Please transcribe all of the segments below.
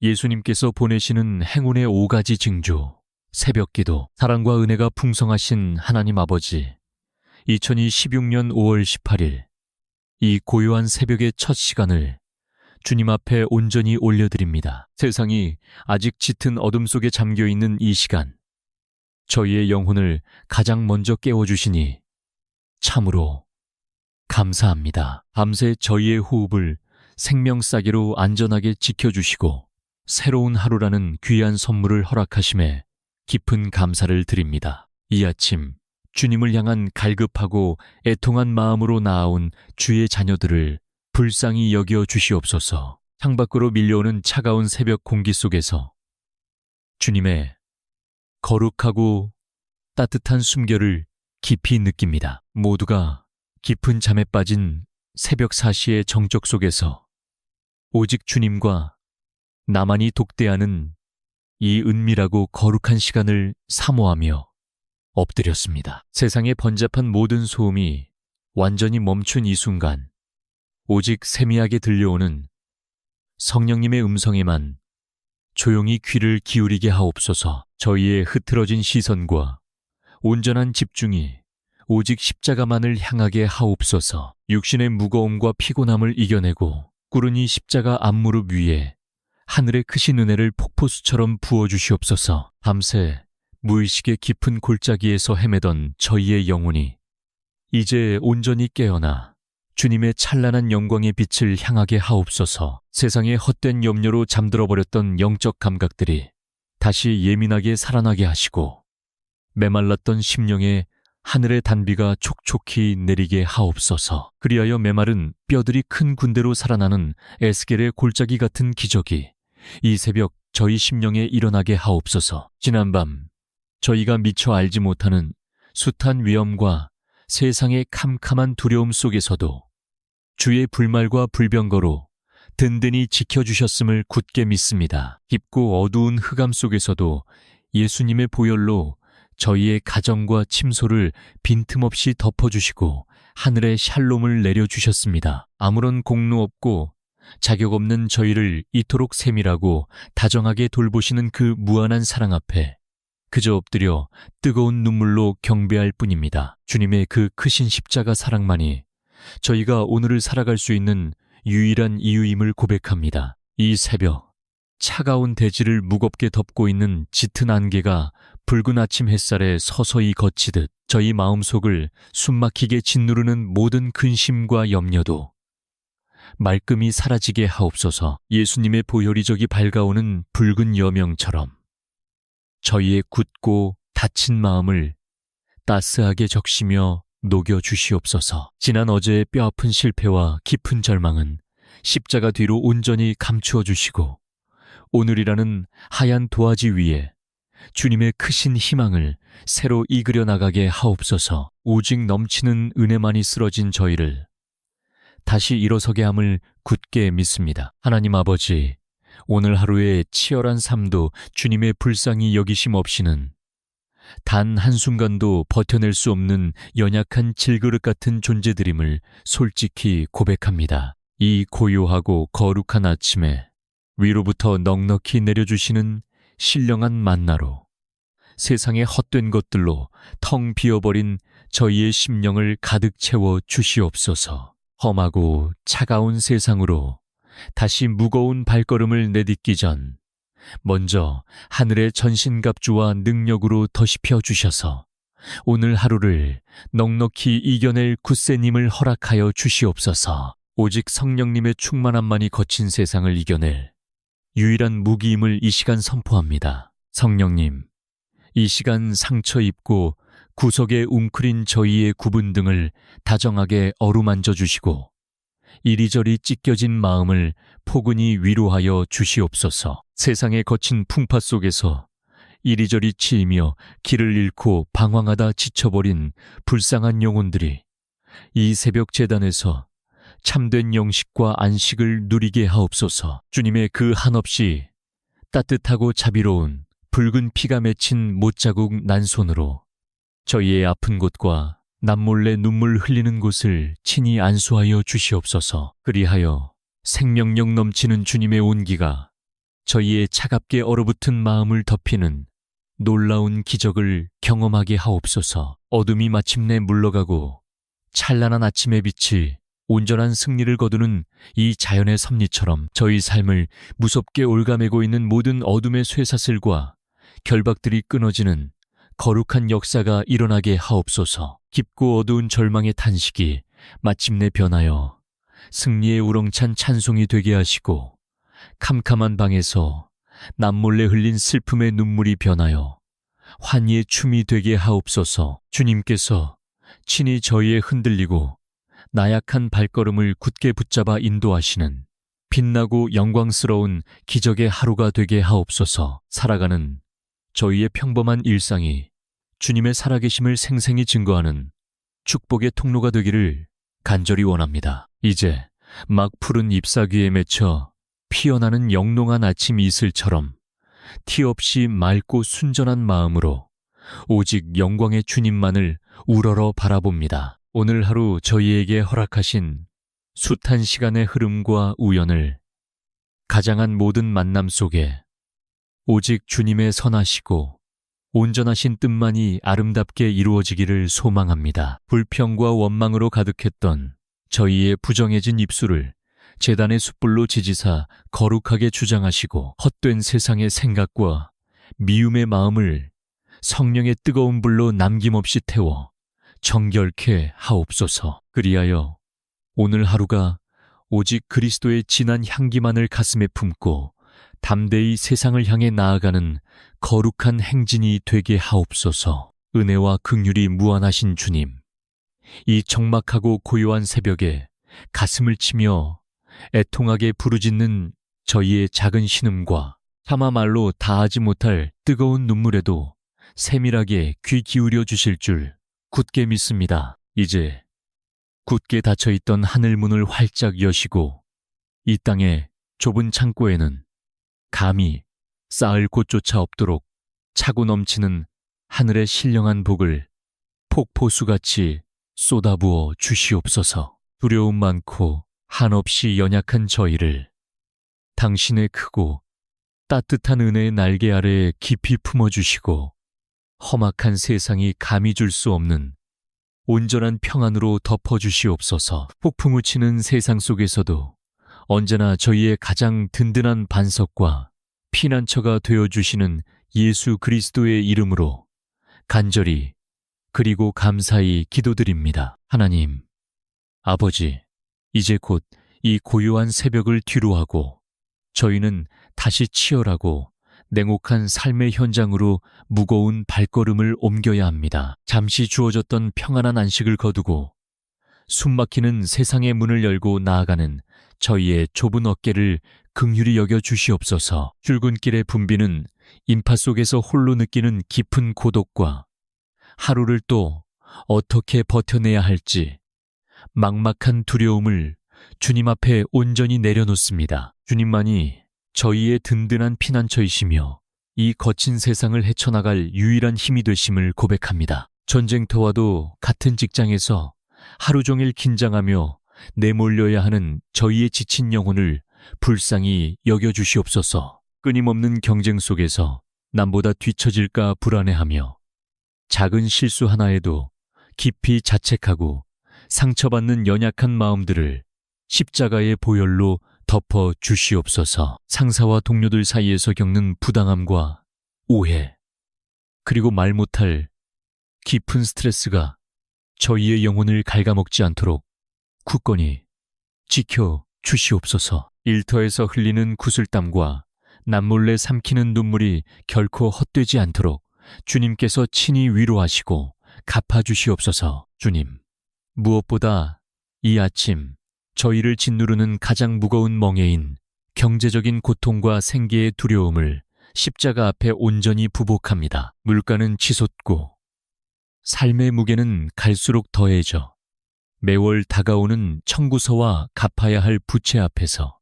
예수님께서 보내시는 행운의 5가지 징조, 새벽기도, 사랑과 은혜가 풍성하신 하나님 아버지, 2026년 5월 18일, 이 고요한 새벽의 첫 시간을 주님 앞에 온전히 올려드립니다. 세상이 아직 짙은 어둠 속에 잠겨있는 이 시간, 저희의 영혼을 가장 먼저 깨워주시니 참으로 감사합니다. 밤새 저희의 호흡을 생명싸개로 안전하게 지켜주시고 새로운 하루라는 귀한 선물을 허락하심에 깊은 감사를 드립니다. 이 아침 주님을 향한 갈급하고 애통한 마음으로 나아온 주의 자녀들을 불쌍히 여겨 주시옵소서. 창밖으로 밀려오는 차가운 새벽 공기 속에서 주님의 거룩하고 따뜻한 숨결을 깊이 느낍니다. 모두가 깊은 잠에 빠진 새벽 4시의 정적 속에서 오직 주님과 나만이 독대하는 이 은밀하고 거룩한 시간을 사모하며 엎드렸습니다. 세상의 번잡한 모든 소음이 완전히 멈춘 이 순간, 오직 세미하게 들려오는 성령님의 음성에만 조용히 귀를 기울이게 하옵소서. 저희의 흐트러진 시선과 온전한 집중이 오직 십자가만을 향하게 하옵소서. 육신의 무거움과 피곤함을 이겨내고 꿇은 이 십자가 앞무릎 위에 하늘의 크신 은혜를 폭포수처럼 부어주시옵소서. 밤새 무의식의 깊은 골짜기에서 헤매던 저희의 영혼이 이제 온전히 깨어나 주님의 찬란한 영광의 빛을 향하게 하옵소서. 세상의 헛된 염려로 잠들어버렸던 영적 감각들이 다시 예민하게 살아나게 하시고 메말랐던 심령에 하늘의 단비가 촉촉히 내리게 하옵소서. 그리하여 메마른 뼈들이 큰 군대로 살아나는 에스겔의 골짜기 같은 기적이 이 새벽 저희 심령에 일어나게 하옵소서. 지난밤 저희가 미처 알지 못하는 숱한 위험과 세상의 캄캄한 두려움 속에서도 주의 불말과 불병거로 든든히 지켜주셨음을 굳게 믿습니다. 깊고 어두운 흑암 속에서도 예수님의 보혈로 저희의 가정과 침소를 빈틈없이 덮어주시고 하늘의 샬롬을 내려주셨습니다. 아무런 공로 없고 자격 없는 저희를 이토록 세밀하고 다정하게 돌보시는 그 무한한 사랑 앞에 그저 엎드려 뜨거운 눈물로 경배할 뿐입니다. 주님의 그 크신 십자가 사랑만이 저희가 오늘을 살아갈 수 있는 유일한 이유임을 고백합니다. 이 새벽, 차가운 대지를 무겁게 덮고 있는 짙은 안개가 붉은 아침 햇살에 서서히 걷히듯 저희 마음속을 숨막히게 짓누르는 모든 근심과 염려도 말끔히 사라지게 하옵소서. 예수님의 보혈이 저기 밝아오는 붉은 여명처럼 저희의 굳고 다친 마음을 따스하게 적시며 녹여주시옵소서. 지난 어제의 뼈아픈 실패와 깊은 절망은 십자가 뒤로 온전히 감추어 주시고 오늘이라는 하얀 도화지 위에 주님의 크신 희망을 새로 이그려 나가게 하옵소서. 오직 넘치는 은혜만이 쓰러진 저희를 다시 일어서게 함을 굳게 믿습니다. 하나님 아버지, 오늘 하루의 치열한 삶도 주님의 불쌍히 여기심 없이는 단 한순간도 버텨낼 수 없는 연약한 질그릇 같은 존재들임을 솔직히 고백합니다. 이 고요하고 거룩한 아침에 위로부터 넉넉히 내려주시는 신령한 만나로 세상의 헛된 것들로 텅 비어버린 저희의 심령을 가득 채워 주시옵소서. 험하고 차가운 세상으로 다시 무거운 발걸음을 내딛기 전 먼저 하늘의 전신갑주와 능력으로 더시펴 주셔서 오늘 하루를 넉넉히 이겨낼 굳세님을 허락하여 주시옵소서. 오직 성령님의 충만함만이 거친 세상을 이겨낼 유일한 무기임을 이 시간 선포합니다. 성령님, 이 시간 상처 입고 구석에 웅크린 저희의 구분 등을 다정하게 어루만져 주시고 이리저리 찢겨진 마음을 포근히 위로하여 주시옵소서. 세상의 거친 풍파 속에서 이리저리 치이며 길을 잃고 방황하다 지쳐버린 불쌍한 영혼들이 이 새벽 제단에서 참된 영식과 안식을 누리게 하옵소서. 주님의 그 한없이 따뜻하고 자비로운 붉은 피가 맺힌 못자국 난 손으로 저희의 아픈 곳과 남몰래 눈물 흘리는 곳을 친히 안수하여 주시옵소서. 그리하여 생명력 넘치는 주님의 온기가 저희의 차갑게 얼어붙은 마음을 덮이는 놀라운 기적을 경험하게 하옵소서. 어둠이 마침내 물러가고 찬란한 아침의 빛이 온전한 승리를 거두는 이 자연의 섭리처럼 저희 삶을 무섭게 올가매고 있는 모든 어둠의 쇠사슬과 결박들이 끊어지는 거룩한 역사가 일어나게 하옵소서. 깊고 어두운 절망의 탄식이 마침내 변하여 승리의 우렁찬 찬송이 되게 하시고, 캄캄한 방에서 남몰래 흘린 슬픔의 눈물이 변하여 환희의 춤이 되게 하옵소서. 주님께서 친히 저희의 흔들리고 나약한 발걸음을 굳게 붙잡아 인도하시는 빛나고 영광스러운 기적의 하루가 되게 하옵소서. 살아가는 저희의 평범한 일상이 주님의 살아계심을 생생히 증거하는 축복의 통로가 되기를 간절히 원합니다. 이제 막 푸른 잎사귀에 맺혀 피어나는 영롱한 아침 이슬처럼 티 없이 맑고 순전한 마음으로 오직 영광의 주님만을 우러러 바라봅니다. 오늘 하루 저희에게 허락하신 숱한 시간의 흐름과 우연을 가장한 모든 만남 속에 오직 주님의 선하시고 온전하신 뜻만이 아름답게 이루어지기를 소망합니다. 불평과 원망으로 가득했던 저희의 부정해진 입술을 제단의 숯불로 지지사 거룩하게 주장하시고, 헛된 세상의 생각과 미움의 마음을 성령의 뜨거운 불로 남김없이 태워 정결케 하옵소서. 그리하여 오늘 하루가 오직 그리스도의 진한 향기만을 가슴에 품고 담대히 세상을 향해 나아가는 거룩한 행진이 되게 하옵소서. 은혜와 긍휼이 무한하신 주님, 이 적막하고 고요한 새벽에 가슴을 치며 애통하게 부르짖는 저희의 작은 신음과 차마 말로 다하지 못할 뜨거운 눈물에도 세밀하게 귀 기울여 주실 줄 굳게 믿습니다. 이제 굳게 닫혀있던 하늘문을 활짝 여시고 이 땅의 좁은 창고에는 감히 쌓을 곳조차 없도록 차고 넘치는 하늘의 신령한 복을 폭포수같이 쏟아부어 주시옵소서. 두려움 많고 한없이 연약한 저희를 당신의 크고 따뜻한 은혜의 날개 아래에 깊이 품어주시고 험악한 세상이 감히 줄 수 없는 온전한 평안으로 덮어주시옵소서. 폭풍우 치는 세상 속에서도 언제나 저희의 가장 든든한 반석과 피난처가 되어주시는 예수 그리스도의 이름으로 간절히 그리고 감사히 기도드립니다. 하나님, 아버지, 이제 곧 이 고요한 새벽을 뒤로하고 저희는 다시 치열하고 냉혹한 삶의 현장으로 무거운 발걸음을 옮겨야 합니다. 잠시 주어졌던 평안한 안식을 거두고 숨막히는 세상의 문을 열고 나아가는 저희의 좁은 어깨를 긍휼히 여겨 주시옵소서. 출근길에 붐비는 인파 속에서 홀로 느끼는 깊은 고독과 하루를 또 어떻게 버텨내야 할지 막막한 두려움을 주님 앞에 온전히 내려놓습니다. 주님만이 저희의 든든한 피난처이시며 이 거친 세상을 헤쳐나갈 유일한 힘이 되심을 고백합니다. 전쟁터와도 같은 직장에서 하루 종일 긴장하며 내몰려야 하는 저희의 지친 영혼을 불쌍히 여겨주시옵소서. 끊임없는 경쟁 속에서 남보다 뒤처질까 불안해하며 작은 실수 하나에도 깊이 자책하고 상처받는 연약한 마음들을 십자가의 보혈로 덮어 주시옵소서. 상사와 동료들 사이에서 겪는 부당함과 오해, 그리고 말 못할 깊은 스트레스가 저희의 영혼을 갉아먹지 않도록 굳건히 지켜 주시옵소서. 일터에서 흘리는 구슬땀과 남몰래 삼키는 눈물이 결코 헛되지 않도록 주님께서 친히 위로하시고 갚아주시옵소서. 주님, 무엇보다 이 아침 저희를 짓누르는 가장 무거운 멍에인 경제적인 고통과 생계의 두려움을 십자가 앞에 온전히 부복합니다. 물가는 치솟고 삶의 무게는 갈수록 더해져 매월 다가오는 청구서와 갚아야 할 부채 앞에서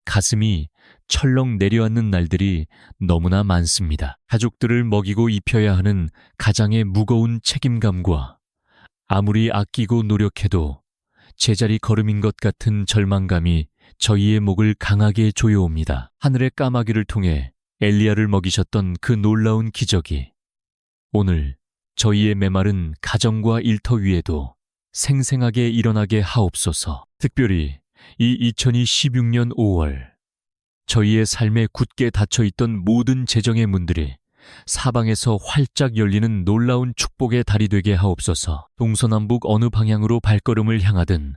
가슴이 철렁 내려앉는 날들이 너무나 많습니다. 가족들을 먹이고 입혀야 하는 가장의 무거운 책임감과 아무리 아끼고 노력해도 제자리 걸음인 것 같은 절망감이 저희의 목을 강하게 조여옵니다. 하늘의 까마귀를 통해 엘리야를 먹이셨던 그 놀라운 기적이 오늘 저희의 메마른 가정과 일터 위에도 생생하게 일어나게 하옵소서. 특별히 이 2016년 5월 저희의 삶에 굳게 닫혀있던 모든 재정의 문들이 사방에서 활짝 열리는 놀라운 축복의 달이 되게 하옵소서. 동서남북 어느 방향으로 발걸음을 향하든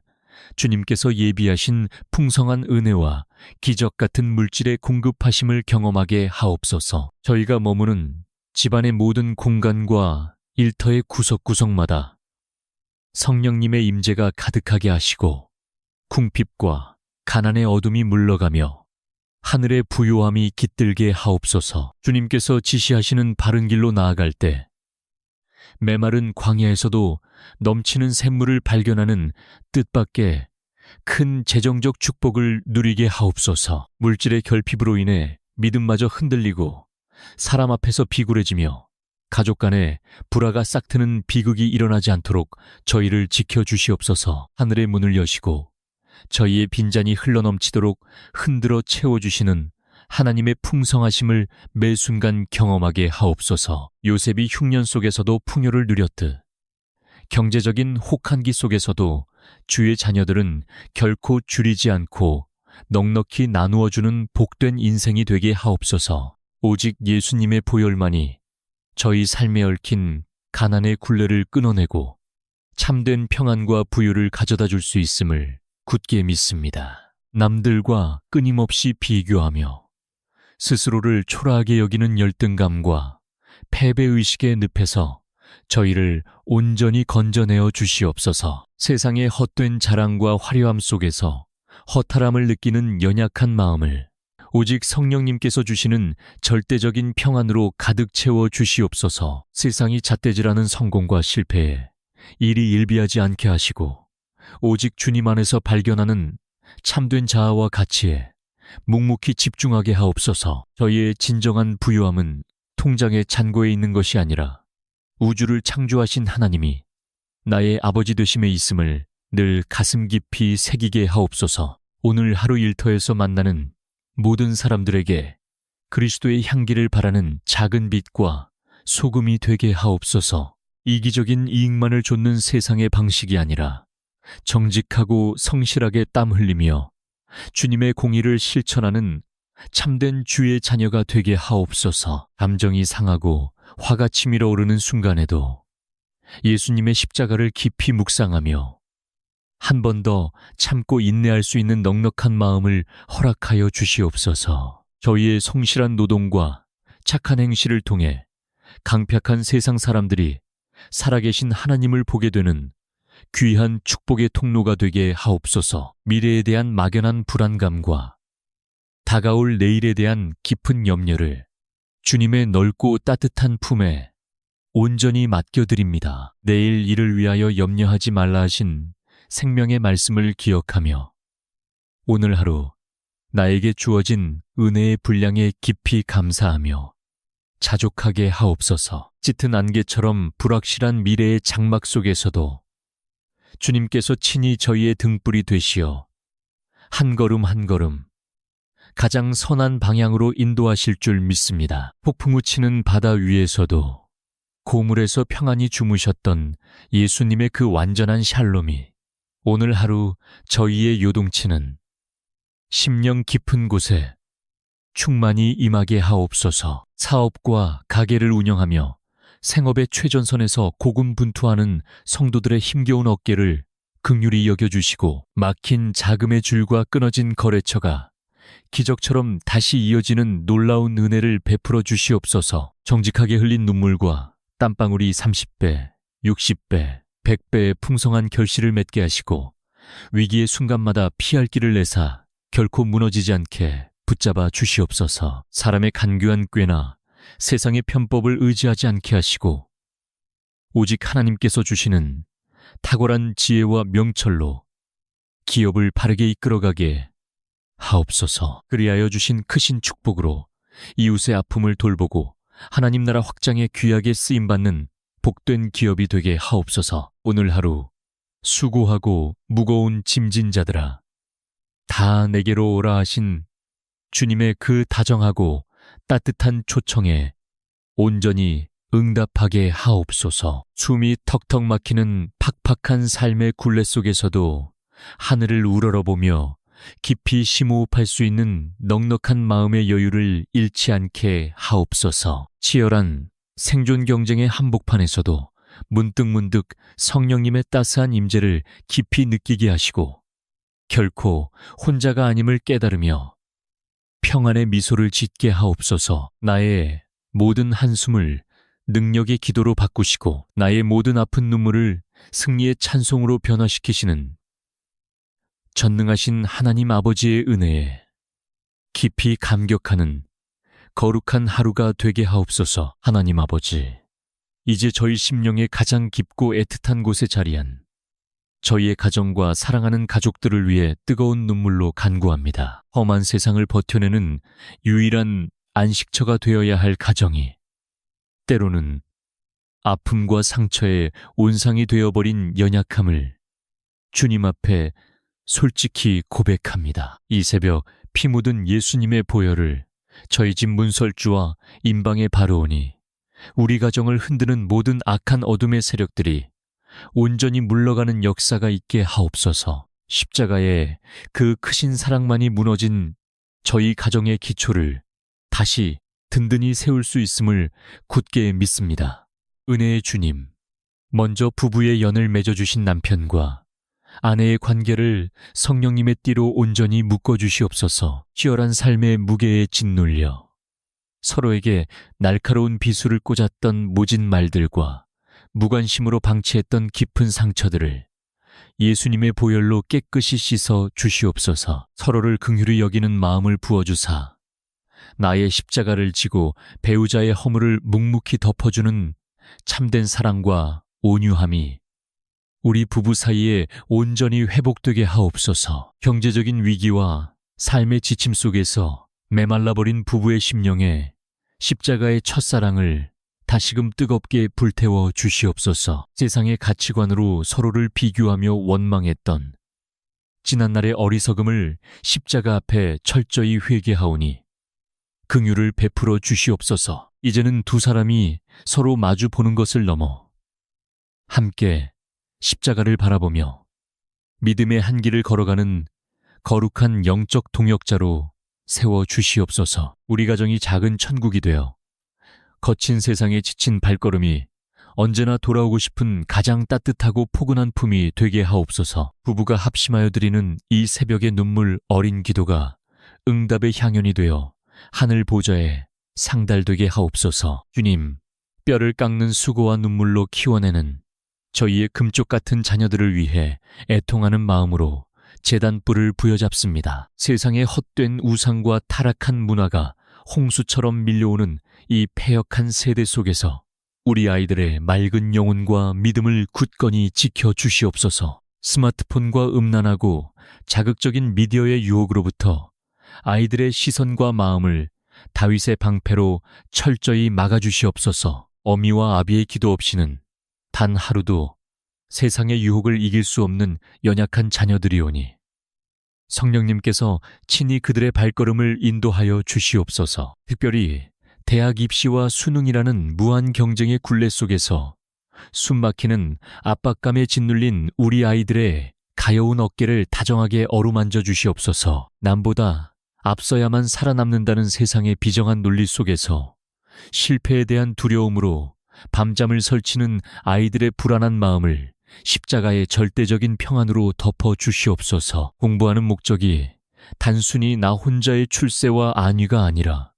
주님께서 예비하신 풍성한 은혜와 기적 같은 물질의 공급하심을 경험하게 하옵소서. 저희가 머무는 집안의 모든 공간과 일터의 구석구석마다 성령님의 임재가 가득하게 하시고 궁핍과 가난의 어둠이 물러가며 하늘의 부요함이 깃들게 하옵소서. 주님께서 지시하시는 바른 길로 나아갈 때 메마른 광야에서도 넘치는 샘물을 발견하는 뜻밖의 큰 재정적 축복을 누리게 하옵소서. 물질의 결핍으로 인해 믿음마저 흔들리고 사람 앞에서 비굴해지며 가족 간에 불화가 싹트는 비극이 일어나지 않도록 저희를 지켜주시옵소서. 하늘의 문을 여시고 저희의 빈잔이 흘러넘치도록 흔들어 채워주시는 하나님의 풍성하심을 매 순간 경험하게 하옵소서. 요셉이 흉년 속에서도 풍요를 누렸듯 경제적인 혹한기 속에서도 주의 자녀들은 결코 줄이지 않고 넉넉히 나누어주는 복된 인생이 되게 하옵소서. 오직 예수님의 보혈만이 저희 삶에 얽힌 가난의 굴레를 끊어내고 참된 평안과 부유를 가져다 줄 수 있음을 굳게 믿습니다. 남들과 끊임없이 비교하며 스스로를 초라하게 여기는 열등감과 패배의식의 늪에서 저희를 온전히 건져내어 주시옵소서. 세상의 헛된 자랑과 화려함 속에서 허탈함을 느끼는 연약한 마음을 오직 성령님께서 주시는 절대적인 평안으로 가득 채워 주시옵소서. 세상이 잣대질하는 성공과 실패에 일이 일비하지 않게 하시고 오직 주님 안에서 발견하는 참된 자아와 가치에 묵묵히 집중하게 하옵소서. 저희의 진정한 부유함은 통장의 잔고에 있는 것이 아니라 우주를 창조하신 하나님이 나의 아버지 되심에 있음을 늘 가슴 깊이 새기게 하옵소서. 오늘 하루 일터에서 만나는 모든 사람들에게 그리스도의 향기를 바라는 작은 빛과 소금이 되게 하옵소서. 이기적인 이익만을 좇는 세상의 방식이 아니라 정직하고 성실하게 땀 흘리며 주님의 공의를 실천하는 참된 주의 자녀가 되게 하옵소서. 감정이 상하고 화가 치밀어 오르는 순간에도 예수님의 십자가를 깊이 묵상하며 한 번 더 참고 인내할 수 있는 넉넉한 마음을 허락하여 주시옵소서. 저희의 성실한 노동과 착한 행실을 통해 강팍한 세상 사람들이 살아계신 하나님을 보게 되는 귀한 축복의 통로가 되게 하옵소서. 미래에 대한 막연한 불안감과 다가올 내일에 대한 깊은 염려를 주님의 넓고 따뜻한 품에 온전히 맡겨드립니다. 내일 일을 위하여 염려하지 말라 하신 생명의 말씀을 기억하며 오늘 하루 나에게 주어진 은혜의 분량에 깊이 감사하며 자족하게 하옵소서. 짙은 안개처럼 불확실한 미래의 장막 속에서도 주님께서 친히 저희의 등불이 되시어 한 걸음 한 걸음 가장 선한 방향으로 인도하실 줄 믿습니다. 폭풍우 치는 바다 위에서도 고물에서 평안히 주무셨던 예수님의 그 완전한 샬롬이 오늘 하루 저희의 요동치는 심령 깊은 곳에 충만히 임하게 하옵소서. 사업과 가게를 운영하며 생업의 최전선에서 고군분투하는 성도들의 힘겨운 어깨를 긍휼히 여겨주시고 막힌 자금의 줄과 끊어진 거래처가 기적처럼 다시 이어지는 놀라운 은혜를 베풀어 주시옵소서. 정직하게 흘린 눈물과 땀방울이 30배, 60배, 100배의 풍성한 결실을 맺게 하시고 위기의 순간마다 피할 길을 내사 결코 무너지지 않게 붙잡아 주시옵소서. 사람의 간교한 꾀나 세상의 편법을 의지하지 않게 하시고 오직 하나님께서 주시는 탁월한 지혜와 명철로 기업을 바르게 이끌어가게 하옵소서. 그리하여 주신 크신 축복으로 이웃의 아픔을 돌보고 하나님 나라 확장에 귀하게 쓰임받는 복된 기업이 되게 하옵소서. 오늘 하루 수고하고 무거운 짐진 자들아 다 내게로 오라 하신 주님의 그 다정하고 따뜻한 초청에 온전히 응답하게 하옵소서. 숨이 턱턱 막히는 팍팍한 삶의 굴레 속에서도 하늘을 우러러보며 깊이 심호흡할 수 있는 넉넉한 마음의 여유를 잃지 않게 하옵소서. 치열한 생존 경쟁의 한복판에서도 문득문득 성령님의 따스한 임재를 깊이 느끼게 하시고 결코 혼자가 아님을 깨달으며 평안의 미소를 짓게 하옵소서. 나의 모든 한숨을 능력의 기도로 바꾸시고 나의 모든 아픈 눈물을 승리의 찬송으로 변화시키시는 전능하신 하나님 아버지의 은혜에 깊이 감격하는 거룩한 하루가 되게 하옵소서. 하나님 아버지, 이제 저희 심령의 가장 깊고 애틋한 곳에 자리한 저희의 가정과 사랑하는 가족들을 위해 뜨거운 눈물로 간구합니다. 험한 세상을 버텨내는 유일한 안식처가 되어야 할 가정이 때로는 아픔과 상처의 온상이 되어버린 연약함을 주님 앞에 솔직히 고백합니다. 이 새벽 피 묻은 예수님의 보혈을 저희 집 문설주와 임방에 바르오니 우리 가정을 흔드는 모든 악한 어둠의 세력들이 온전히 물러가는 역사가 있게 하옵소서. 십자가의 그 크신 사랑만이 무너진 저희 가정의 기초를 다시 든든히 세울 수 있음을 굳게 믿습니다. 은혜의 주님, 먼저 부부의 연을 맺어주신 남편과 아내의 관계를 성령님의 띠로 온전히 묶어주시옵소서. 치열한 삶의 무게에 짓눌려 서로에게 날카로운 비수를 꽂았던 모진 말들과 무관심으로 방치했던 깊은 상처들을 예수님의 보혈로 깨끗이 씻어 주시옵소서. 서로를 긍휼히 여기는 마음을 부어주사 나의 십자가를 지고 배우자의 허물을 묵묵히 덮어주는 참된 사랑과 온유함이 우리 부부 사이에 온전히 회복되게 하옵소서. 경제적인 위기와 삶의 지침 속에서 메말라버린 부부의 심령에 십자가의 첫사랑을 다시금 뜨겁게 불태워 주시옵소서. 세상의 가치관으로 서로를 비교하며 원망했던 지난날의 어리석음을 십자가 앞에 철저히 회개하오니 긍휼을 베풀어 주시옵소서. 이제는 두 사람이 서로 마주 보는 것을 넘어 함께 십자가를 바라보며 믿음의 한 길을 걸어가는 거룩한 영적 동역자로 세워 주시옵소서. 우리 가정이 작은 천국이 되어 거친 세상에 지친 발걸음이 언제나 돌아오고 싶은 가장 따뜻하고 포근한 품이 되게 하옵소서. 부부가 합심하여 드리는 이 새벽의 눈물 어린 기도가 응답의 향연이 되어 하늘 보좌에 상달되게 하옵소서. 주님, 뼈를 깎는 수고와 눈물로 키워내는 저희의 금쪽 같은 자녀들을 위해 애통하는 마음으로 제단불을 부여잡습니다. 세상의 헛된 우상과 타락한 문화가 홍수처럼 밀려오는 이 패역한 세대 속에서 우리 아이들의 맑은 영혼과 믿음을 굳건히 지켜주시옵소서. 스마트폰과 음란하고 자극적인 미디어의 유혹으로부터 아이들의 시선과 마음을 다윗의 방패로 철저히 막아주시옵소서. 어미와 아비의 기도 없이는 단 하루도 세상의 유혹을 이길 수 없는 연약한 자녀들이오니 성령님께서 친히 그들의 발걸음을 인도하여 주시옵소서. 특별히 대학 입시와 수능이라는 무한 경쟁의 굴레 속에서 숨막히는 압박감에 짓눌린 우리 아이들의 가여운 어깨를 다정하게 어루만져 주시옵소서. 남보다 앞서야만 살아남는다는 세상의 비정한 논리 속에서 실패에 대한 두려움으로 밤잠을 설치는 아이들의 불안한 마음을 십자가의 절대적인 평안으로 덮어 주시옵소서. 공부하는 목적이 단순히 나 혼자의 출세와 안위가 아니라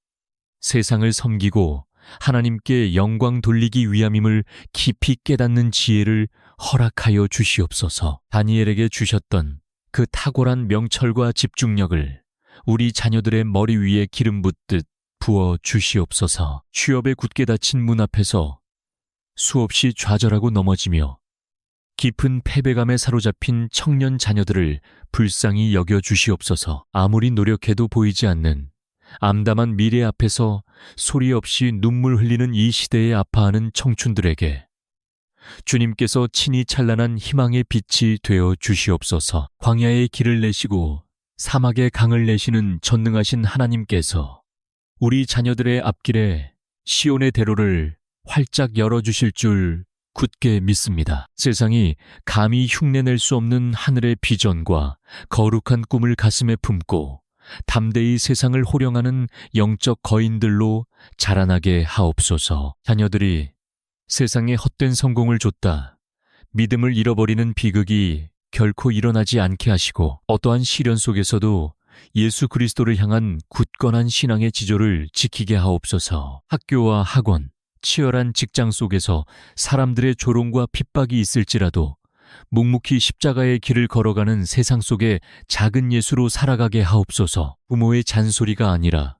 세상을 섬기고 하나님께 영광 돌리기 위함임을 깊이 깨닫는 지혜를 허락하여 주시옵소서. 다니엘에게 주셨던 그 탁월한 명철과 집중력을 우리 자녀들의 머리 위에 기름 붓듯 부어 주시옵소서. 취업에 굳게 닫힌 문 앞에서 수없이 좌절하고 넘어지며 깊은 패배감에 사로잡힌 청년 자녀들을 불쌍히 여겨 주시옵소서. 아무리 노력해도 보이지 않는 암담한 미래 앞에서 소리 없이 눈물 흘리는 이 시대에 아파하는 청춘들에게 주님께서 친히 찬란한 희망의 빛이 되어 주시옵소서. 광야의 길을 내시고 사막의 강을 내시는 전능하신 하나님께서 우리 자녀들의 앞길에 시온의 대로를 활짝 열어주실 줄 굳게 믿습니다. 세상이 감히 흉내낼 수 없는 하늘의 비전과 거룩한 꿈을 가슴에 품고 담대히 세상을 호령하는 영적 거인들로 자라나게 하옵소서. 자녀들이 세상에 헛된 성공을 줬다, 믿음을 잃어버리는 비극이 결코 일어나지 않게 하시고 어떠한 시련 속에서도 예수 그리스도를 향한 굳건한 신앙의 지조를 지키게 하옵소서. 학교와 학원, 치열한 직장 속에서 사람들의 조롱과 핍박이 있을지라도 묵묵히 십자가의 길을 걸어가는 세상 속에 작은 예수로 살아가게 하옵소서. 부모의 잔소리가 아니라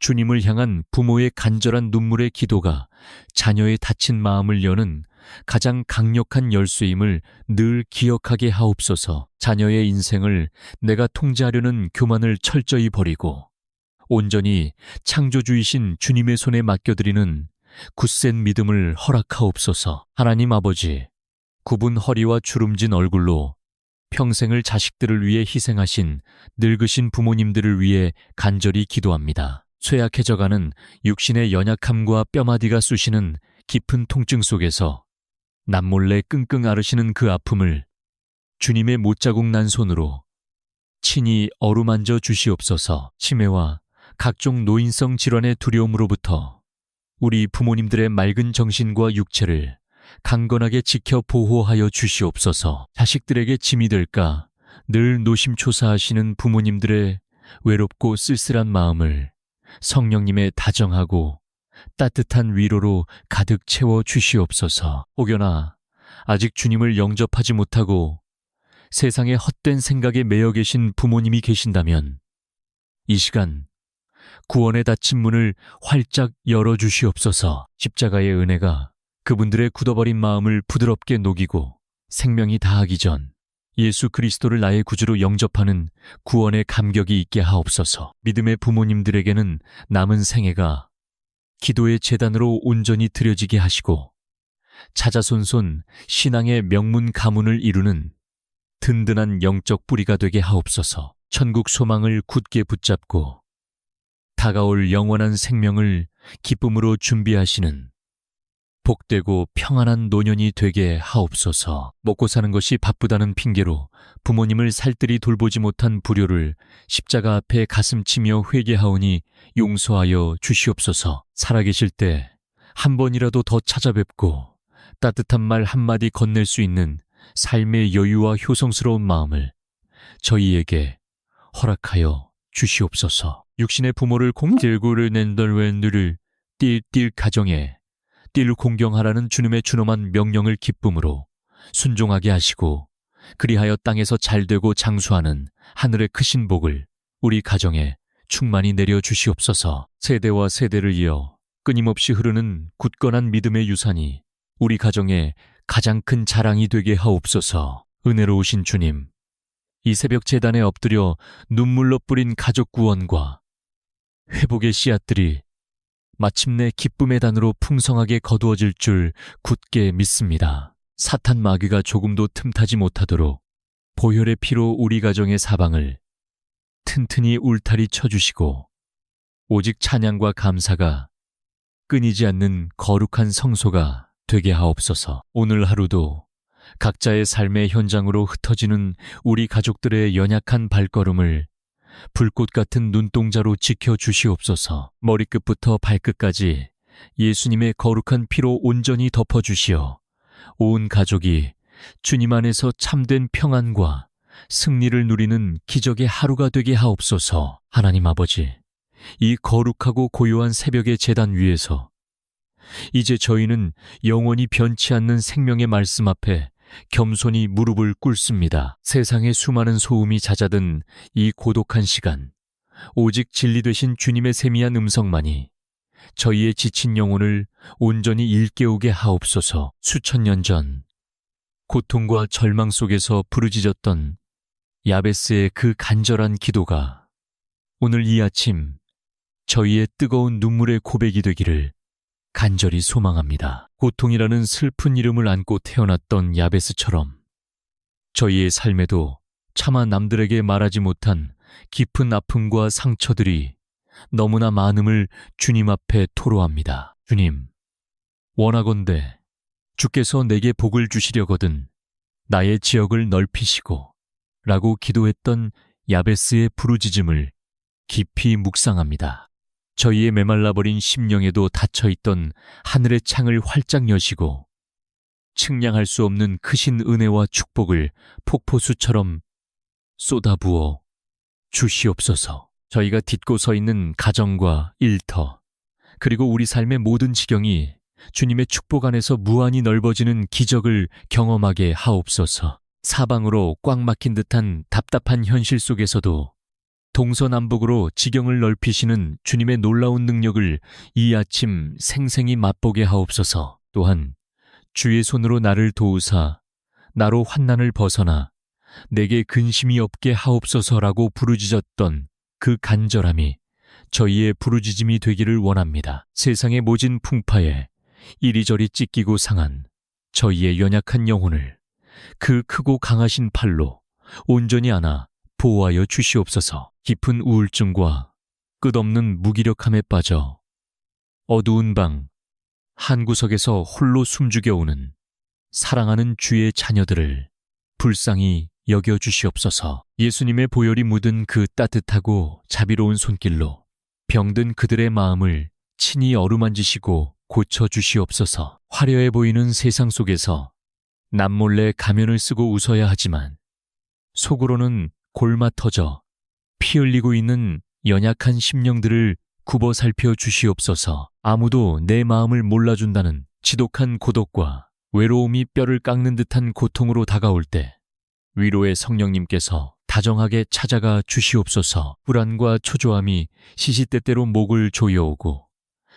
주님을 향한 부모의 간절한 눈물의 기도가 자녀의 다친 마음을 여는 가장 강력한 열쇠임을 늘 기억하게 하옵소서. 자녀의 인생을 내가 통제하려는 교만을 철저히 버리고 온전히 창조주이신 주님의 손에 맡겨드리는 굳센 믿음을 허락하옵소서. 하나님 아버지, 굽은 허리와 주름진 얼굴로 평생을 자식들을 위해 희생하신 늙으신 부모님들을 위해 간절히 기도합니다. 쇠약해져가는 육신의 연약함과 뼈마디가 쑤시는 깊은 통증 속에서 남몰래 끙끙 앓으시는 그 아픔을 주님의 못자국 난 손으로 친히 어루만져 주시옵소서. 치매와 각종 노인성 질환의 두려움으로부터 우리 부모님들의 맑은 정신과 육체를 강건하게 지켜 보호하여 주시옵소서. 자식들에게 짐이 될까 늘 노심초사하시는 부모님들의 외롭고 쓸쓸한 마음을 성령님의 다정하고 따뜻한 위로로 가득 채워 주시옵소서. 혹여나 아직 주님을 영접하지 못하고 세상의 헛된 생각에 매여 계신 부모님이 계신다면 이 시간 구원의 닫힌 문을 활짝 열어주시옵소서. 십자가의 은혜가 그분들의 굳어버린 마음을 부드럽게 녹이고 생명이 다하기 전 예수 그리스도를 나의 구주로 영접하는 구원의 감격이 있게 하옵소서. 믿음의 부모님들에게는 남은 생애가 기도의 제단으로 온전히 드려지게 하시고 자자손손 신앙의 명문 가문을 이루는 든든한 영적 뿌리가 되게 하옵소서. 천국 소망을 굳게 붙잡고 다가올 영원한 생명을 기쁨으로 준비하시는 복되고 평안한 노년이 되게 하옵소서. 먹고 사는 것이 바쁘다는 핑계로 부모님을 살뜰히 돌보지 못한 불효를 십자가 앞에 가슴치며 회개하오니 용서하여 주시옵소서. 살아계실 때 한 번이라도 더 찾아뵙고 따뜻한 말 한마디 건넬 수 있는 삶의 여유와 효성스러운 마음을 저희에게 허락하여 주시옵소서. 육신의 부모를 공들고를 낸덜웬들을 띨띨 가정에 띨 공경하라는 주님의 준엄한 명령을 기쁨으로 순종하게 하시고 그리하여 땅에서 잘되고 장수하는 하늘의 크신 복을 우리 가정에 충만히 내려 주시옵소서. 세대와 세대를 이어 끊임없이 흐르는 굳건한 믿음의 유산이 우리 가정의 가장 큰 자랑이 되게 하옵소서. 은혜로우신 주님, 이 새벽 제단에 엎드려 눈물로 뿌린 가족 구원과 회복의 씨앗들이 마침내 기쁨의 단으로 풍성하게 거두어질 줄 굳게 믿습니다. 사탄 마귀가 조금도 틈타지 못하도록 보혈의 피로 우리 가정의 사방을 튼튼히 울타리 쳐주시고 오직 찬양과 감사가 끊이지 않는 거룩한 성소가 되게 하옵소서. 오늘 하루도 각자의 삶의 현장으로 흩어지는 우리 가족들의 연약한 발걸음을 불꽃 같은 눈동자로 지켜주시옵소서. 머리끝부터 발끝까지 예수님의 거룩한 피로 온전히 덮어주시어 온 가족이 주님 안에서 참된 평안과 승리를 누리는 기적의 하루가 되게 하옵소서. 하나님 아버지, 이 거룩하고 고요한 새벽의 제단 위에서 이제 저희는 영원히 변치 않는 생명의 말씀 앞에 겸손히 무릎을 꿇습니다. 세상의 수많은 소음이 잦아든 이 고독한 시간, 오직 진리 되신 주님의 세미한 음성만이 저희의 지친 영혼을 온전히 일깨우게 하옵소서. 수천 년 전 고통과 절망 속에서 부르짖었던 야베스의 그 간절한 기도가 오늘 이 아침 저희의 뜨거운 눈물의 고백이 되기를 간절히 소망합니다. 고통이라는 슬픈 이름을 안고 태어났던 야베스처럼 저희의 삶에도 차마 남들에게 말하지 못한 깊은 아픔과 상처들이 너무나 많음을 주님 앞에 토로합니다. 주님, 원하건대 주께서 내게 복을 주시려거든 나의 지역을 넓히시고 라고 기도했던 야베스의 부르짖음을 깊이 묵상합니다. 저희의 메말라버린 심령에도 닫혀있던 하늘의 창을 활짝 여시고 측량할 수 없는 크신 은혜와 축복을 폭포수처럼 쏟아부어 주시옵소서. 저희가 딛고 서 있는 가정과 일터, 그리고 우리 삶의 모든 지경이 주님의 축복 안에서 무한히 넓어지는 기적을 경험하게 하옵소서. 사방으로 꽉 막힌 듯한 답답한 현실 속에서도 동서남북으로 지경을 넓히시는 주님의 놀라운 능력을 이 아침 생생히 맛보게 하옵소서. 또한 주의 손으로 나를 도우사 나로 환난을 벗어나 내게 근심이 없게 하옵소서라고 부르짖었던 그 간절함이 저희의 부르짖음이 되기를 원합니다. 세상의 모진 풍파에 이리저리 찢기고 상한 저희의 연약한 영혼을 그 크고 강하신 팔로 온전히 안아 보호하여 주시옵소서. 깊은 우울증과 끝없는 무기력함에 빠져 어두운 방 한 구석에서 홀로 숨죽여오는 사랑하는 주의 자녀들을 불쌍히 여겨주시옵소서. 예수님의 보혈이 묻은 그 따뜻하고 자비로운 손길로 병든 그들의 마음을 친히 어루만지시고 고쳐주시옵소서. 화려해 보이는 세상 속에서 남몰래 가면을 쓰고 웃어야 하지만 속으로는 골마 터져 피 흘리고 있는 연약한 심령들을 굽어 살펴 주시옵소서. 아무도 내 마음을 몰라준다는 지독한 고독과 외로움이 뼈를 깎는 듯한 고통으로 다가올 때 위로의 성령님께서 다정하게 찾아가 주시옵소서. 불안과 초조함이 시시때때로 목을 조여오고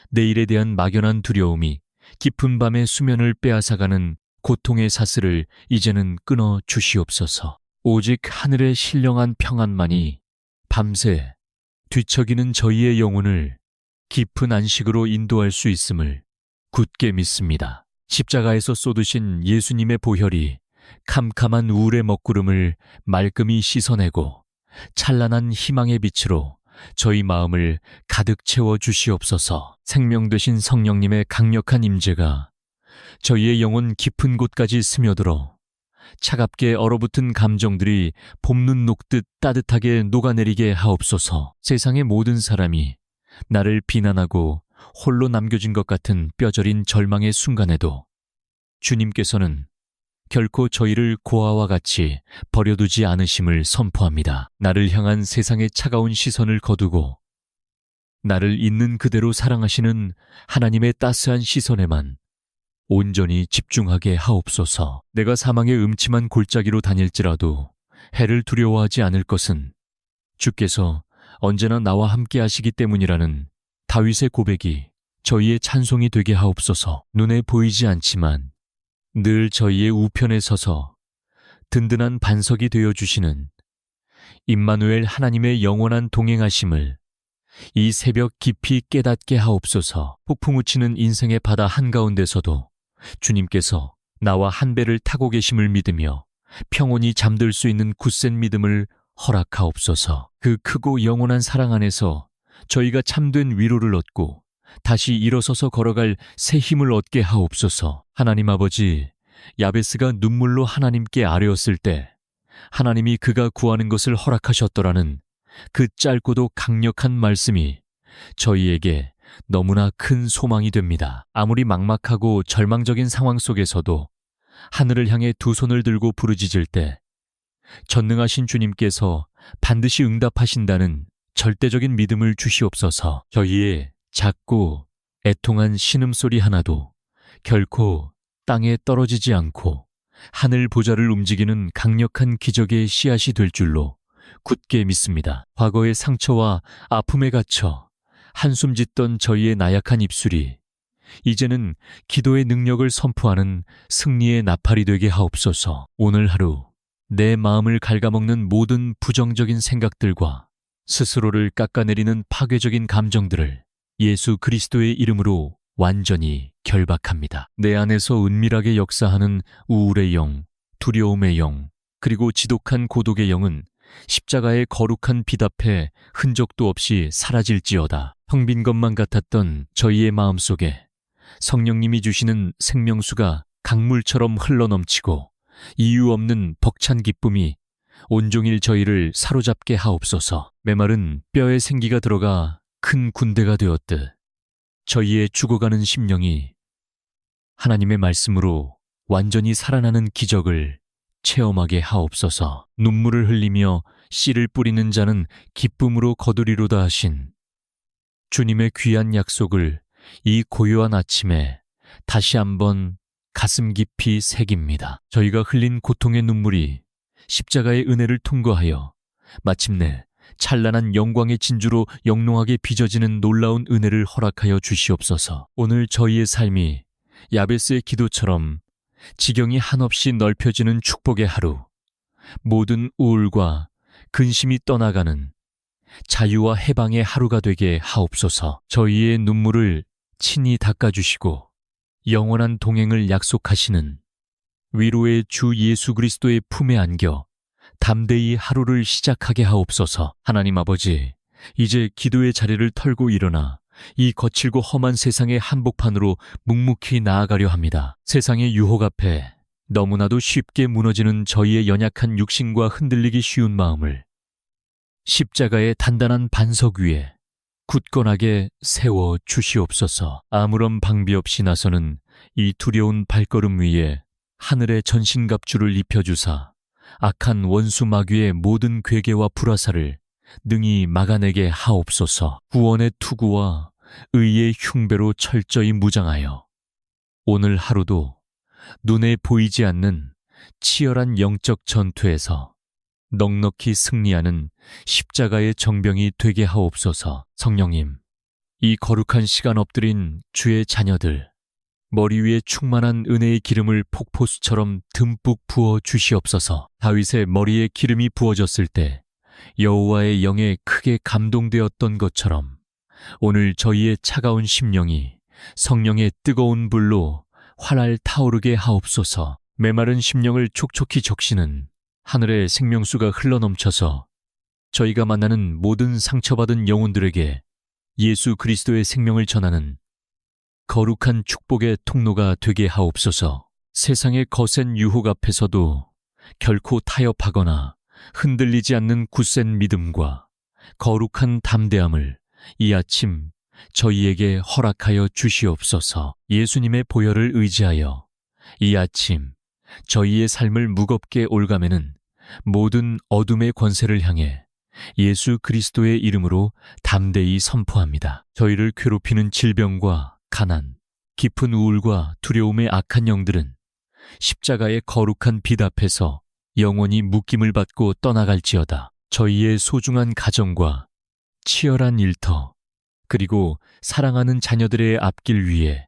내일에 대한 막연한 두려움이 깊은 밤의 수면을 빼앗아가는 고통의 사슬을 이제는 끊어 주시옵소서. 오직 하늘의 신령한 평안만이 밤새 뒤척이는 저희의 영혼을 깊은 안식으로 인도할 수 있음을 굳게 믿습니다. 십자가에서 쏟으신 예수님의 보혈이 캄캄한 우울의 먹구름을 말끔히 씻어내고 찬란한 희망의 빛으로 저희 마음을 가득 채워 주시옵소서. 생명 되신 성령님의 강력한 임재가 저희의 영혼 깊은 곳까지 스며들어 차갑게 얼어붙은 감정들이 봄눈 녹듯 따뜻하게 녹아내리게 하옵소서. 세상의 모든 사람이 나를 비난하고 홀로 남겨진 것 같은 뼈저린 절망의 순간에도 주님께서는 결코 저희를 고아와 같이 버려두지 않으심을 선포합니다. 나를 향한 세상의 차가운 시선을 거두고 나를 있는 그대로 사랑하시는 하나님의 따스한 시선에만 온전히 집중하게 하옵소서. 내가 사망의 음침한 골짜기로 다닐지라도 해를 두려워하지 않을 것은 주께서 언제나 나와 함께 하시기 때문이라는 다윗의 고백이 저희의 찬송이 되게 하옵소서. 눈에 보이지 않지만 늘 저희의 우편에 서서 든든한 반석이 되어주시는 임마누엘 하나님의 영원한 동행하심을 이 새벽 깊이 깨닫게 하옵소서. 폭풍 우치는 인생의 바다 한가운데서도 주님께서 나와 한 배를 타고 계심을 믿으며 평온히 잠들 수 있는 굳센 믿음을 허락하옵소서. 그 크고 영원한 사랑 안에서 저희가 참된 위로를 얻고 다시 일어서서 걸어갈 새 힘을 얻게 하옵소서. 하나님 아버지, 야베스가 눈물로 하나님께 아뢰었을 때 하나님이 그가 구하는 것을 허락하셨더라는 그 짧고도 강력한 말씀이 저희에게 너무나 큰 소망이 됩니다. 아무리 막막하고 절망적인 상황 속에서도 하늘을 향해 두 손을 들고 부르짖을 때 전능하신 주님께서 반드시 응답하신다는 절대적인 믿음을 주시옵소서. 저희의 작고 애통한 신음소리 하나도 결코 땅에 떨어지지 않고 하늘 보좌를 움직이는 강력한 기적의 씨앗이 될 줄로 굳게 믿습니다. 과거의 상처와 아픔에 갇혀 한숨 짓던 저희의 나약한 입술이 이제는 기도의 능력을 선포하는 승리의 나팔이 되게 하옵소서. 오늘 하루 내 마음을 갉아먹는 모든 부정적인 생각들과 스스로를 깎아내리는 파괴적인 감정들을 예수 그리스도의 이름으로 완전히 결박합니다. 내 안에서 은밀하게 역사하는 우울의 영, 두려움의 영, 그리고 지독한 고독의 영은 십자가의 거룩한 빛 앞에 흔적도 없이 사라질지어다. 텅 빈 것만 같았던 저희의 마음속에 성령님이 주시는 생명수가 강물처럼 흘러넘치고 이유 없는 벅찬 기쁨이 온종일 저희를 사로잡게 하옵소서. 메마른 뼈에 생기가 들어가 큰 군대가 되었듯 저희의 죽어가는 심령이 하나님의 말씀으로 완전히 살아나는 기적을 체험하게 하옵소서. 눈물을 흘리며 씨를 뿌리는 자는 기쁨으로 거두리로다 하신 주님의 귀한 약속을 이 고요한 아침에 다시 한번 가슴 깊이 새깁니다. 저희가 흘린 고통의 눈물이 십자가의 은혜를 통과하여 마침내 찬란한 영광의 진주로 영롱하게 빚어지는 놀라운 은혜를 허락하여 주시옵소서. 오늘 저희의 삶이 야베스의 기도처럼 지경이 한없이 넓혀지는 축복의 하루, 모든 우울과 근심이 떠나가는 자유와 해방의 하루가 되게 하옵소서. 저희의 눈물을 친히 닦아주시고 영원한 동행을 약속하시는 위로의 주 예수 그리스도의 품에 안겨 담대히 하루를 시작하게 하옵소서. 하나님 아버지, 이제 기도의 자리를 털고 일어나 이 거칠고 험한 세상의 한복판으로 묵묵히 나아가려 합니다. 세상의 유혹 앞에 너무나도 쉽게 무너지는 저희의 연약한 육신과 흔들리기 쉬운 마음을 십자가의 단단한 반석 위에 굳건하게 세워 주시옵소서. 아무런 방비 없이 나서는 이 두려운 발걸음 위에 하늘의 전신갑주를 입혀주사 악한 원수 마귀의 모든 괴계와 불화살을 능히 막아내게 하옵소서. 구원의 투구와 의의 흉배로 철저히 무장하여 오늘 하루도 눈에 보이지 않는 치열한 영적 전투에서 넉넉히 승리하는 십자가의 정병이 되게 하옵소서. 성령님, 이 거룩한 시간 엎드린 주의 자녀들, 머리 위에 충만한 은혜의 기름을 폭포수처럼 듬뿍 부어 주시옵소서. 다윗의 머리에 기름이 부어졌을 때 여호와의 영에 크게 감동되었던 것처럼 오늘 저희의 차가운 심령이 성령의 뜨거운 불로 활활 타오르게 하옵소서. 메마른 심령을 촉촉히 적시는 하늘의 생명수가 흘러넘쳐서 저희가 만나는 모든 상처받은 영혼들에게 예수 그리스도의 생명을 전하는 거룩한 축복의 통로가 되게 하옵소서. 세상의 거센 유혹 앞에서도 결코 타협하거나 흔들리지 않는 굳센 믿음과 거룩한 담대함을 이 아침 저희에게 허락하여 주시옵소서. 예수님의 보혈을 의지하여 이 아침 저희의 삶을 무겁게 올가매는 모든 어둠의 권세를 향해 예수 그리스도의 이름으로 담대히 선포합니다. 저희를 괴롭히는 질병과 가난, 깊은 우울과 두려움의 악한 영들은 십자가의 거룩한 빛 앞에서 영원히 묶임을 받고 떠나갈지어다. 저희의 소중한 가정과 치열한 일터, 그리고 사랑하는 자녀들의 앞길 위에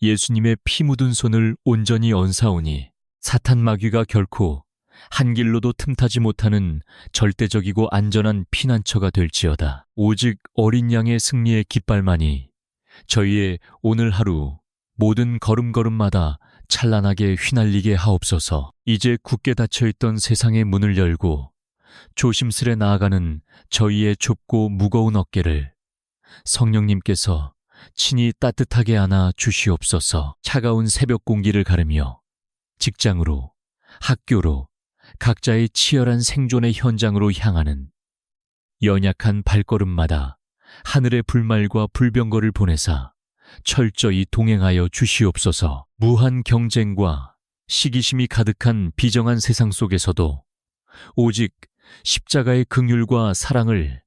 예수님의 피 묻은 손을 온전히 얹사오니 사탄 마귀가 결코 한 길로도 틈타지 못하는 절대적이고 안전한 피난처가 될지어다. 오직 어린 양의 승리의 깃발만이 저희의 오늘 하루 모든 걸음걸음마다 찬란하게 휘날리게 하옵소서. 이제 굳게 닫혀있던 세상의 문을 열고 조심스레 나아가는 저희의 좁고 무거운 어깨를 성령님께서 친히 따뜻하게 안아 주시옵소서. 차가운 새벽 공기를 가르며 직장으로, 학교로, 각자의 치열한 생존의 현장으로 향하는 연약한 발걸음마다 하늘의 불말과 불병거를 보내사 철저히 동행하여 주시옵소서. 무한 경쟁과 시기심이 가득한 비정한 세상 속에서도 오직 십자가의 긍휼과 사랑을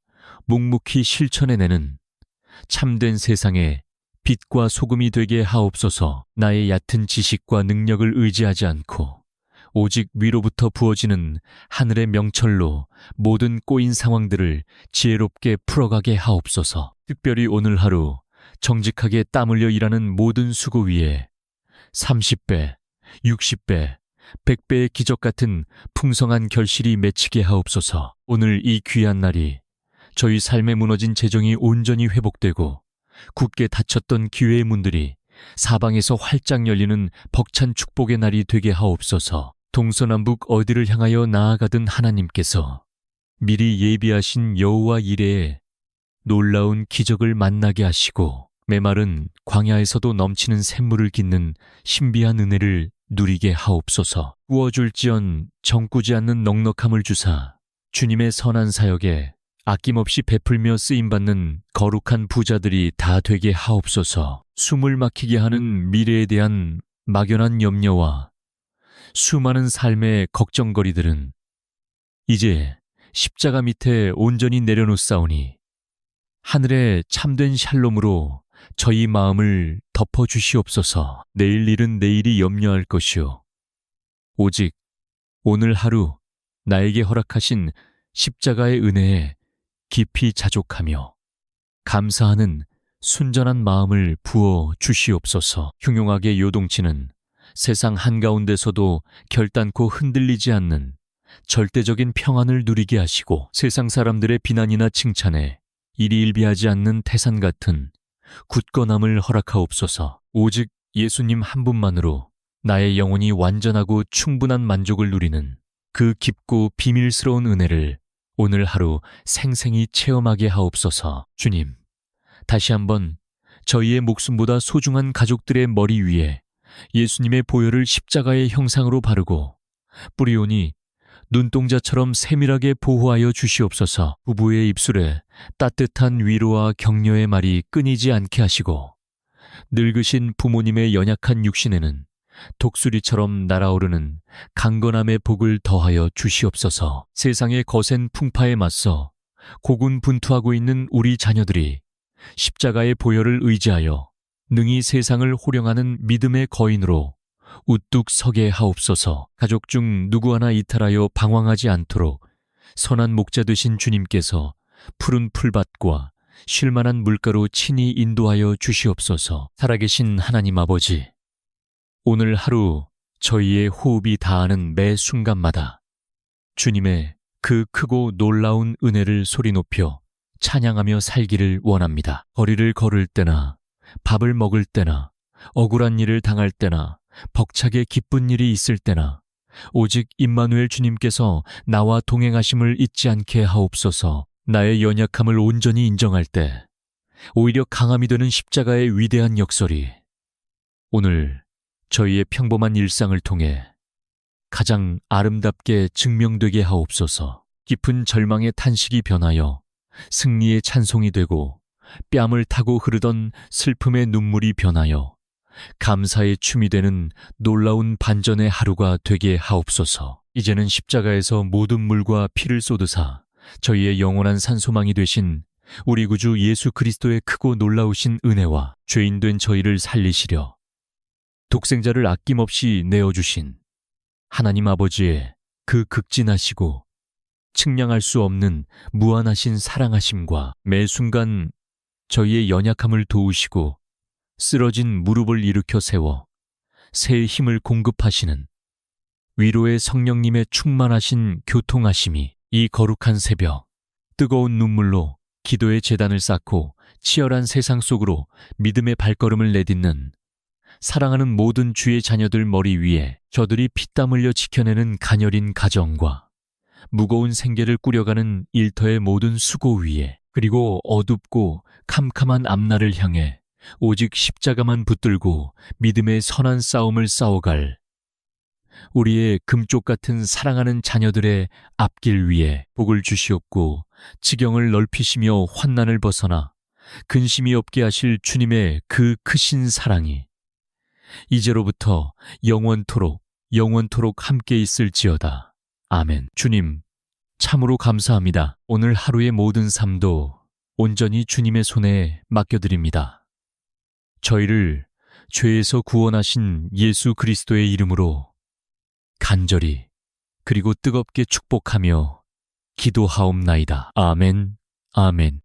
묵묵히 실천해내는 참된 세상의 빛과 소금이 되게 하옵소서. 나의 얕은 지식과 능력을 의지하지 않고 오직 위로부터 부어지는 하늘의 명철로 모든 꼬인 상황들을 지혜롭게 풀어가게 하옵소서. 특별히 오늘 하루 정직하게 땀 흘려 일하는 모든 수고 위에 30배, 60배, 100배의 기적 같은 풍성한 결실이 맺히게 하옵소서. 오늘 이 귀한 날이 저희 삶에 무너진 재정이 온전히 회복되고 굳게 닫혔던 기회의 문들이 사방에서 활짝 열리는 벅찬 축복의 날이 되게 하옵소서. 동서남북 어디를 향하여 나아가든 하나님께서 미리 예비하신 여호와 이레에 놀라운 기적을 만나게 하시고 메마른 광야에서도 넘치는 샘물을 깃는 신비한 은혜를 누리게 하옵소서. 구워줄지언 정꾸지 않는 넉넉함을 주사 주님의 선한 사역에 아낌없이 베풀며 쓰임받는 거룩한 부자들이 다 되게 하옵소서. 숨을 막히게 하는 미래에 대한 막연한 염려와 수많은 삶의 걱정거리들은 이제 십자가 밑에 온전히 내려놓사오니 하늘의 참된 샬롬으로 저희 마음을 덮어주시옵소서. 내일 일은 내일이 염려할 것이요 오직 오늘 하루 나에게 허락하신 십자가의 은혜에 깊이 자족하며 감사하는 순전한 마음을 부어 주시옵소서. 흉흉하게 요동치는 세상 한가운데서도 결단코 흔들리지 않는 절대적인 평안을 누리게 하시고 세상 사람들의 비난이나 칭찬에 일희일비하지 않는 태산 같은 굳건함을 허락하옵소서. 오직 예수님 한 분만으로 나의 영혼이 완전하고 충분한 만족을 누리는 그 깊고 비밀스러운 은혜를 오늘 하루 생생히 체험하게 하옵소서. 주님, 다시 한번 저희의 목숨보다 소중한 가족들의 머리 위에 예수님의 보혈을 십자가의 형상으로 바르고 뿌리오니 눈동자처럼 세밀하게 보호하여 주시옵소서. 부부의 입술에 따뜻한 위로와 격려의 말이 끊이지 않게 하시고 늙으신 부모님의 연약한 육신에는 독수리처럼 날아오르는 강건함의 복을 더하여 주시옵소서. 세상의 거센 풍파에 맞서 고군분투하고 있는 우리 자녀들이 십자가의 보혈을 의지하여 능히 세상을 호령하는 믿음의 거인으로 우뚝 서게 하옵소서. 가족 중 누구 하나 이탈하여 방황하지 않도록 선한 목자 되신 주님께서 푸른 풀밭과 쉴만한 물가로 친히 인도하여 주시옵소서. 살아계신 하나님 아버지, 오늘 하루 저희의 호흡이 닿는 매 순간마다 주님의 그 크고 놀라운 은혜를 소리 높여 찬양하며 살기를 원합니다. 거리를 걸을 때나 밥을 먹을 때나 억울한 일을 당할 때나 벅차게 기쁜 일이 있을 때나 오직 임마누엘 주님께서 나와 동행하심을 잊지 않게 하옵소서. 나의 연약함을 온전히 인정할 때 오히려 강함이 되는 십자가의 위대한 역설이 오늘 저희의 평범한 일상을 통해 가장 아름답게 증명되게 하옵소서. 깊은 절망의 탄식이 변하여 승리의 찬송이 되고 뺨을 타고 흐르던 슬픔의 눈물이 변하여 감사의 춤이 되는 놀라운 반전의 하루가 되게 하옵소서. 이제는 십자가에서 모든 물과 피를 쏟으사 저희의 영원한 산소망이 되신 우리 구주 예수 그리스도의 크고 놀라우신 은혜와 죄인된 저희를 살리시려 독생자를 아낌없이 내어주신 하나님 아버지의 그 극진하시고 측량할 수 없는 무한하신 사랑하심과 매 순간 저희의 연약함을 도우시고 쓰러진 무릎을 일으켜 세워 새 힘을 공급하시는 위로의 성령님의 충만하신 교통하심이 이 거룩한 새벽 뜨거운 눈물로 기도의 제단을 쌓고 치열한 세상 속으로 믿음의 발걸음을 내딛는 사랑하는 모든 주의 자녀들 머리 위에 저들이 피땀 흘려 지켜내는 가녀린 가정과 무거운 생계를 꾸려가는 일터의 모든 수고 위에 그리고 어둡고 캄캄한 앞날을 향해 오직 십자가만 붙들고 믿음의 선한 싸움을 싸워갈 우리의 금쪽 같은 사랑하는 자녀들의 앞길 위에 복을 주시옵고 지경을 넓히시며 환난을 벗어나 근심이 없게 하실 주님의 그 크신 사랑이 이제로부터 영원토록 함께 있을지어다. 아멘. 주님, 참으로 감사합니다. 오늘 하루의 모든 삶도 온전히 주님의 손에 맡겨드립니다. 저희를 죄에서 구원하신 예수 그리스도의 이름으로 간절히 그리고 뜨겁게 축복하며 기도하옵나이다. 아멘, 아멘.